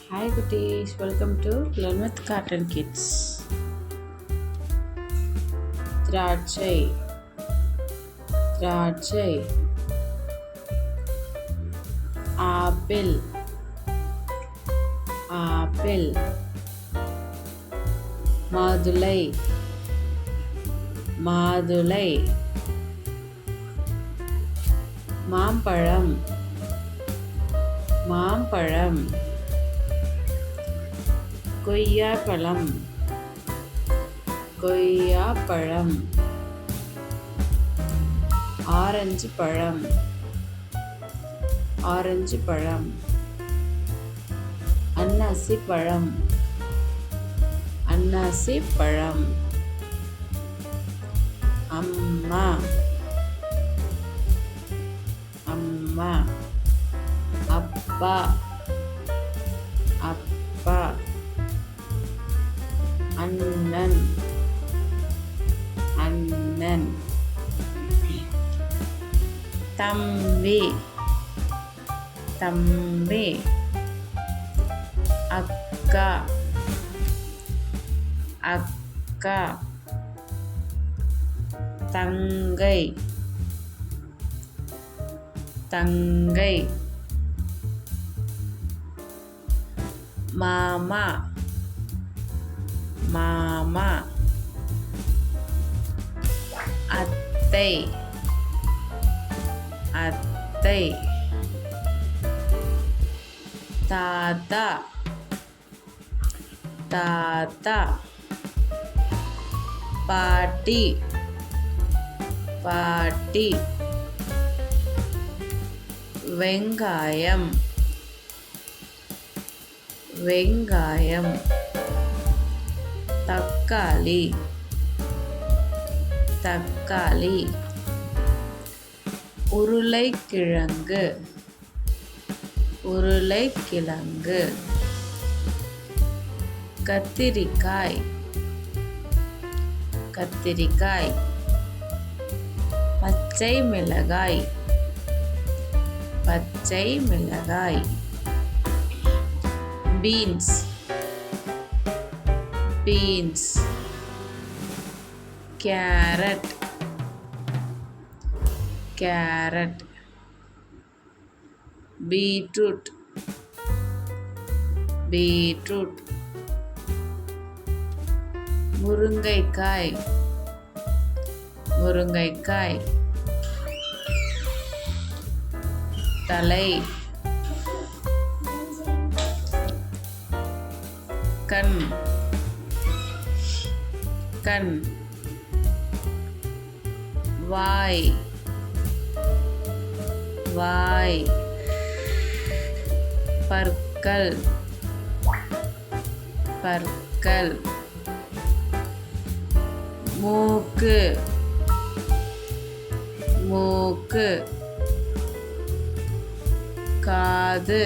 Hi Kutesh, welcome to Learn with Cartoon Kids. திராட்சை திராட்சை apple apple மாதுளை மாதுளை மாம்பழம் மாம்பழம் கொய்யாப்பழம் கொய்யாப்பழம் ஆரஞ்சு பழம் ஆரஞ்சு பழம் அன்னாசி பழம் அன்னாசி பழம் அம்மா அம்மா அப்பா அப்பா அண்ணன் அண்ணன் தம்பி தம்பி அக்கா அக்கா தங்கை தங்கை மாமா மாமா அத்தை அத்தை தாத்தா தாத்தா பாட்டி பாட்டி வெங்காயம் வெங்காயம் தக்காளி தக்காளி உருளைக்கிழங்கு உருளைக்கிழங்கு கத்திரிக்காய் கத்திரிக்காய் பச்சை மிளகாய் பச்சை மிளகாய் beans beans carrot carrot beetroot beetroot முருங்கைக்காய் முருங்கைக்காய் தலை கண் கண் வாய் வாய் பற்கள் பற்கள் மூக்கு மூக்கு காது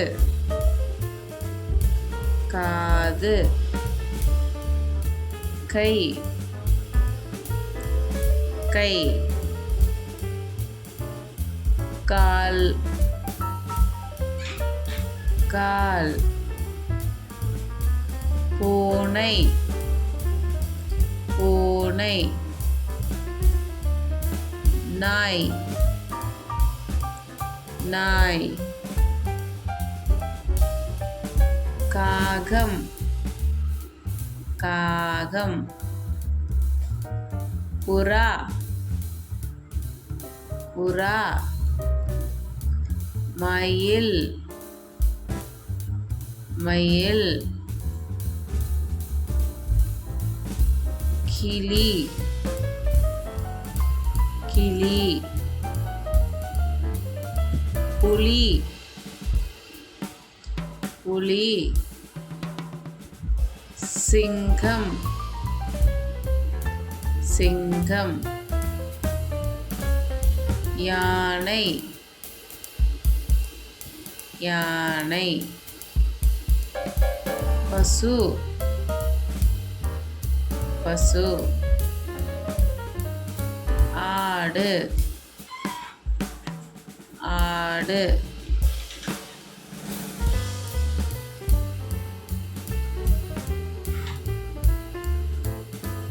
காது கை கை கால் கால் பூனை பூனை நாய் நாய் காகம் காகம் புறா புறா மயில் மயில் கிளி கிளி புலி புலி சிங்கம் சிங்கம் யானை யானை பசு பசு ஆடு ஆடு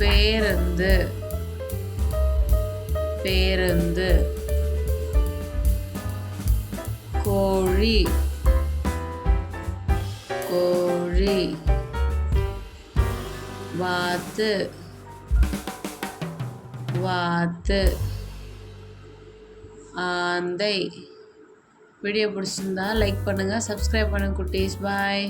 பேருந்து பேருந்து கோழி கோழி வாத்து வாத்து ஆந்தை. வீடியோ பிடிச்சிருந்தா லைக் பண்ணுங்கள், சப்ஸ்கிரைப் பண்ணுங்கள் குட்டீஸ். பாய்.